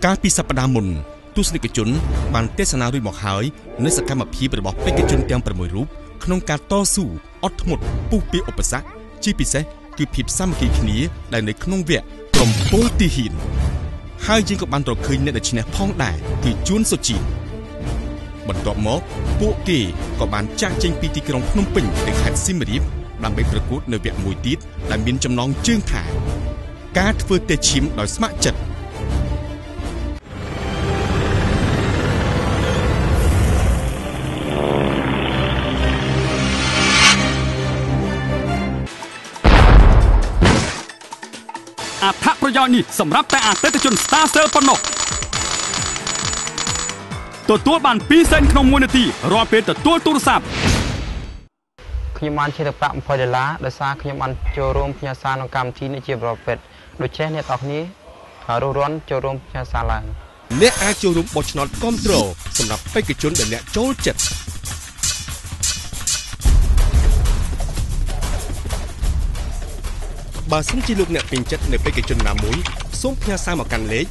ការពីសប្តាហ៍មុនទស្សនិកជនបានទេសនារួចមកហើយនៅសកម្មភាពរបស់បេក្ខជនទាំង6រូបក្នុងការតស៊ូអត់ធ្មត់ពុះពីឧបសគ្គជាពិសេសគឺភាពសាមគ្គីគ្នាដែលនៅក្នុងវគ្គក្រុមពលទីហ៊ានហើយយើងក៏បានរកឃើញអ្នកដែលឈ្នះផងដែរគឺជួនសុជីបន្ទាប់មកពួកគេក៏បានចាក់ចេញពីទីក្រុងភ្នំពេញទៅខេត្តសៀមរាបដើម្បីប្រកួតនៅវគ្គមួយទៀតដែលមានចំណងជើងថាការធ្វើតេស្តឈាមដោយស្ម័គ្រចិត្តអត្ថប្រយោជន៍នេះសម្រាប់តែអតិថិជន Star Cell ប៉ុណ្ណោះទទួលបាន2សេនក្នុង1នាទីរាល់ពេលទទួលទូរស័ព្ទខ្ញុំបានជាប្រាក់$20ដោយសារខ្ញុំបានចូលរួមផ្ញើសារក្នុងកម្មវិធីនេះជាប្រភេទដូច្នេះអ្នកទាំងគ្នារស់រាន់ចូលរួមផ្ញើសារឡើងអ្នកអាចចូលរួមបោះឆ្នោតគាំទ្រសម្រាប់បេក្ខជនដែលអ្នកចូលចិត្តបើសិនជាលោកអ្នកពេញចិត្តនៅបេក្ខជនណាមួយសូមផ្ញើសារមកកាន់លេខ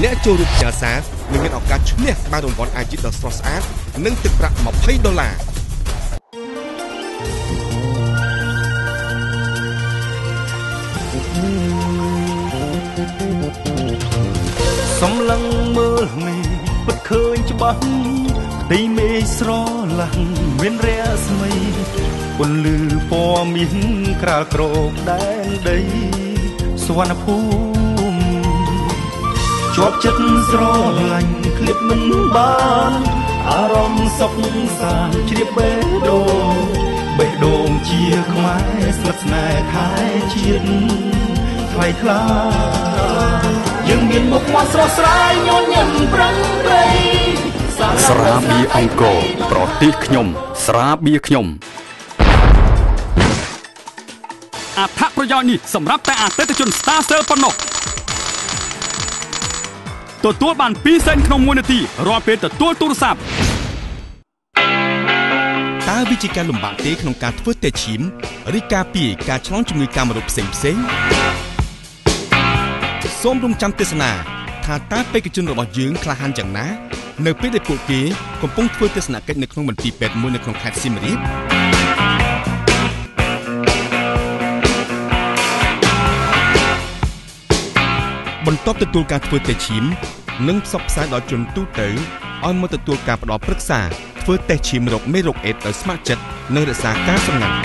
អ្នកចូលរួមផ្ញើសារនឹងមានឱកាសឈ្នះបានរង្វាន់អាជីពដ៏ស្រស់ស្អាតនិងទឹកប្រាក់$20សំឡឹងមើលមេពិតឃើញច្បាស់ទីមេស្រឡាំងមានរស្មីពន្លឺពណ៌មាសក្រាលក្រោកដែនដីសុវណ្ណភូមិជាប់ចិត្តស្រឡាញ់ឃ្លាតមិនបានអារម្មណ៍សុខសាន្តជ្រាបបេះដូងជាខ្មែរស្និទ្ធស្នេហ៍ខែជាតិថ្លៃថ្លាយើងមានមុខមាត់ស្រស់ស្រាយញញឹមប្រឹងប្រែងស្រាបៀរអង្គរប្រទេសខ្ញុំស្រាបៀរខ្ញុំអត្ថប្រយោជន៍នេះសម្រាប់តែអតិថិជន Star Cell ប៉ុណ្ណោះទទួលបាន2សេនក្នុង1នាទីរាល់ពេលទទួលទូរស័ព្ទតើវាជាការលំបាកទេក្នុងការធ្វើតេស្តឈាមឬការពារការឆ្លងជំងឺកាមរោគផ្សេងសូមរងចាំទេសនាថាតើបេក្ខជនរបស់យើងក្លាហានយ៉ាងណានៅពេលដែលពួកគេកំពុងធ្វើទស្សនកិច្ចនៅក្នុងមន្ទីរពេទ្យមួយនៅក្នុងខេត្តសៀមរាបបន្ទាប់ទទួលការធ្វើតេស្តឈាមនិងផ្សព្វផ្សាយដល់ជនទូទៅឲ្យមកទទួលការផ្ដល់ប្រឹក្សាធ្វើតេស្តឈាមរោគមេរោគអេដស៍ដោយស្ម័គ្រចិត្តនិងរក្សាការសម្ងាត់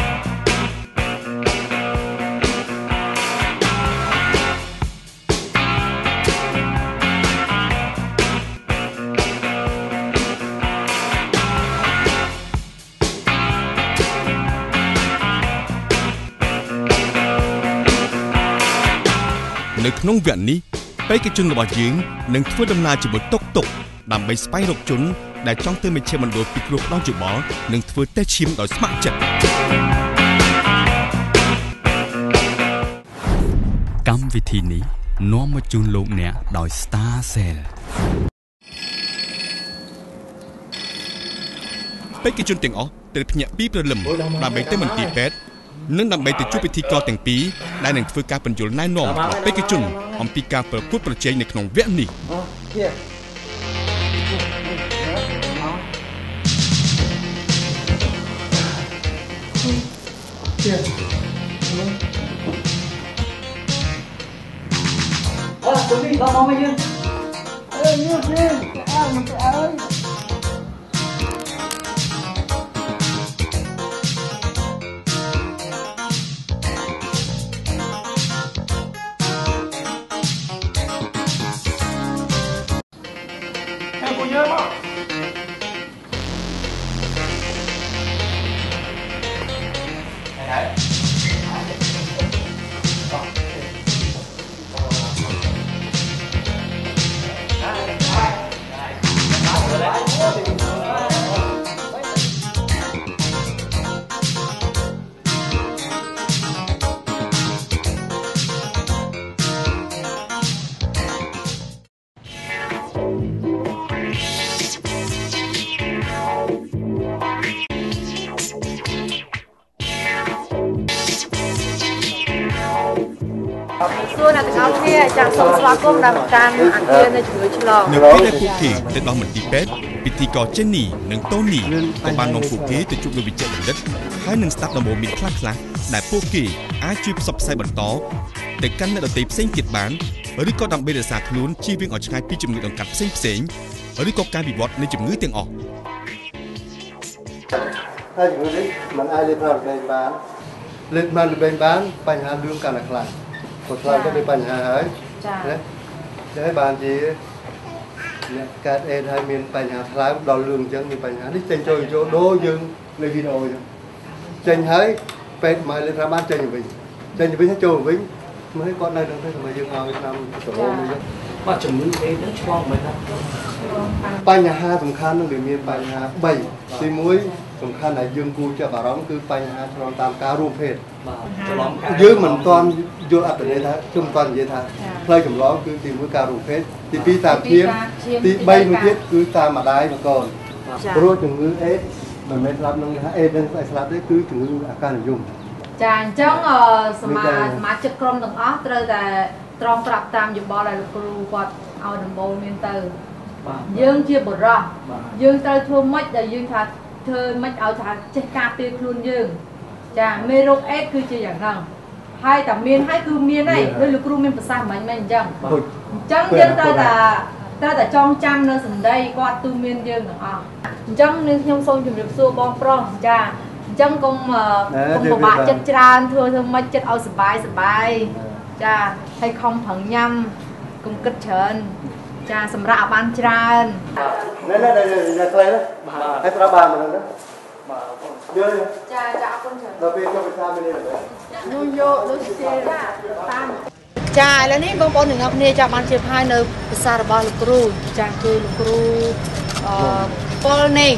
នៅក្នុងវគ្គនេះបេក្ខជនរបស់យើងនឹងធ្វើដំណើរជាមួយតុកតុកដើម្បីស្វែងរកជនដែលចង់ទៅមជ្ឈមណ្ឌលពិគ្រោះផ្ដល់យោបល់និងធ្វើតេស្តឈាមដោយស្ម័គ្រចិត្តកម្មវិធីនេះនាំមកជូនលោកអ្នកដោយ Star Cell បេក្ខជនទាំងអស់ត្រូវភ្ញាក់ពីព្រលឹមដើម្បីទៅមន្ទីរពេទ្យនិងដើម្បីទៅជួបពិធីករទាំងពីរដែលនឹងធ្វើការបញ្យល់ណែនាំដល់បេក្ខជនអំពីការប្រកួតប្រជែងនៅក្នុងវគ្គនេះchuẩn bị vào mong anh ơi như thế mình ơi em có nhớ không đấy សួរអ្នកទាំងអស់គ្នាចាសូមស្វាគមន៍ដល់ការអគារនៃជំងឺឆ្លង នៅពេលដែលពួកគេទៅដល់មន្ទីរពេទ្យពិធីករចេននីនិងតូនីក៏បាននាំពួកគេទៅជួបលោកវិជ្ជបណ្ឌិតហើយនឹងស្ដាប់ដំបូន្មានខ្លះៗដែលពួកគេអាចជួយផ្សព្វផ្សាយបន្តទៅកាន់អ្នកដទៃផ្សេងទៀតបានឬក៏ដើម្បីរក្សាខ្លួនជៀសវាងឲ្យឆ្ងាយពីជំងឺដង្កាត់ផ្សេងឬក៏ការវិវត្តនៃជំងឺទាំងអស់ ហើយជំងឺនេះมันអាចលេបបានលេបបានបញ្ហាលឿងកាន់តែខ្លាំងព្រោះឆ្លងទៅមានបញ្ហាហើយណាតែបានជាអ្នកកើតអេដហើយមានបញ្ហាថ្លើមដល់លឿងអញ្ចឹងមានបញ្ហានេះចេញចូលដូរយើងនៅវីដេអូអញ្ចឹងចេញហើយពេទ្យមកលេបបានចេញទៅវិញហើយចូលវិញមើលគាត់នៅនឹងទៅសម្រាប់យើងឲ្យឆ្នាំសរោមអញ្ចឹង បាទជំងឺអេហ្នឹងឆ្លងមិនដែរ បញ្ហាសំខាន់នឹងវាមានបញ្ហា3ទី1សំខាន់ដែលយើងគួរចាប់អារម្មណ៍គឺបញ្ហាឆ្លងតាមការរួមភេទ បាទឆ្លងការ យើងមិនទាន់យល់អត្ថន័យថាខ្ញុំមិនទាន់និយាយថាផ្លូវចម្លងគឺទី1ការរួមភេទទី2តាមឈាមទី3មួយទៀតគឺតាមម្ដាយមកកូនព្រោះជំងឺអេដមិនមែនស្លាប់នឹងថាអេដនឹងស្លាប់ទេគឺជំងឺអាការនិយម ចាអញ្ចឹងសមាជិកក្រុមទាំងអស់ត្រូវតែត្រង់ប្រាប់តាមយោបល់ដែលលោកគ្រូគាត់ឲ្យដំបូន្មានទៅយើងជាបរិះយើងត្រូវធ្វើម៉េចដែលយើងថាធ្វើម៉េចឲ្យថាចេះការពារខ្លួនយើងចាមេរោគអេដគឺជាយ៉ាងហ្នឹងហើយតែមានហើយគឺមានហើយដូចលោកគ្រូមានប្រសាសន៍មិនមែនអញ្ចឹងយើងត្រូវតែចងចាំនៅសម្ដីគាត់ទូមានយើងទាំងអស់អញ្ចឹងនឹងខ្ញុំសូមជម្រាបសួរបងប្រុសចាអញ្ចឹងកុំពិបាកចិត្តច្រើនធ្វើម៉េចចិត្តឲ្យសប្បាយចាហើយខំប្រឹងញ៉ាំកុំគិតច្រើនចាសម្រាប់បានច្រើន ណែខ្លីណាហើយស្រាប់បានមិនហ្នឹងយល់ចាអរគុណច្រើន ដល់ពេលចូលវិសាមាននេះទេ នោះយកដូចជាតាមចាឥឡូវនេះបងប្អូនទាំងអស់គ្នាចាបានជិះហើយនៅភាសារបស់លោកគ្រូចាគឺលោកគ្រូពលនេង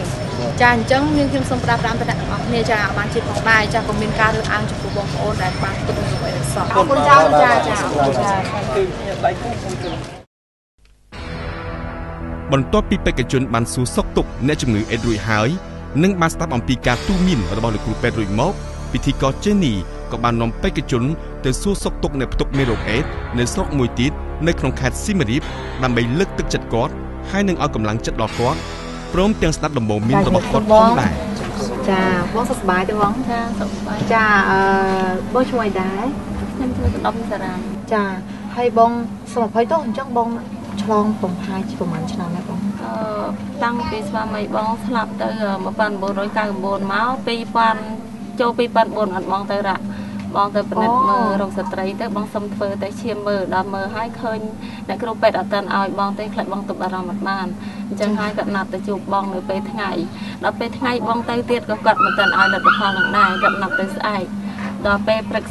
ចាអញ្ចឹងនាងខ្ញុំសូមប្រាប់តាមតំណែងរបស់គ្នាចាបានជិះផងដែរចាក៏មានការរើសអើងចំពោះបងប្អូនដែលបានទុកនៅអ្វីដែលសោះអរគុណច្រើនចាគឺដៃគូមួយ បន្ទាប់ពីបេក្ខជនបានសួរសុខទុក្ខអ្នកជំងឺអេដរួចហើយនិងបានស្ដាប់អំពីការទូន្មានរបស់លោកគ្រូពេទ្យរួចមកពិធីករចេនីក៏បាននាំបេក្ខជនទៅសួរសុខទុក្ខអ្នកផ្ទុកមេរោគអេដនៅស្រុកមួយទៀតនៅក្នុងខេត្តសៀមរាបដើម្បីលើកទឹកចិត្តគាត់ហើយនឹងឲ្យកម្លាំងចិត្តដល់គាត់ព្រមទាំងស្ដាប់ដំបូន្មានរបស់គាត់ផងដែរ ចាបងសុខសប្បាយទេបងចាសុខសប្បាយចាបងឈ្មោះអីដែរខ្ញុំឈ្មោះដុំសារ៉ាចាហើយបងសុំអភ័យទោះអញ្ចឹងបងឆ្លងប្រហែលជាប្រហែលឆ្នាំដែរបងតាំងពីស្វាមីបងស្លាប់ទៅ1999មក2000ចូល2004អត់បងទៅរកបងទៅពិនិត្យមើលរោគស្ត្រីទៅបងសុំធ្វើតែឈាមមើលដល់មើលហើយឃើញអ្នកគ្រូពេទ្យអត់ទាន់ឲ្យបងទេខ្លាចបងទុកអារម្មណ៍អត់បានអញ្ចឹងហើយគាត់ណាត់ទៅជួបបងនៅពេលថ្ងៃដល់ពេលថ្ងៃបងទៅទៀតក៏គាត់មិនទាន់ឲ្យលទ្ធផលនឹងដែរគាត់ណាត់ទៅស្អែកដល់ពេលព្រឹក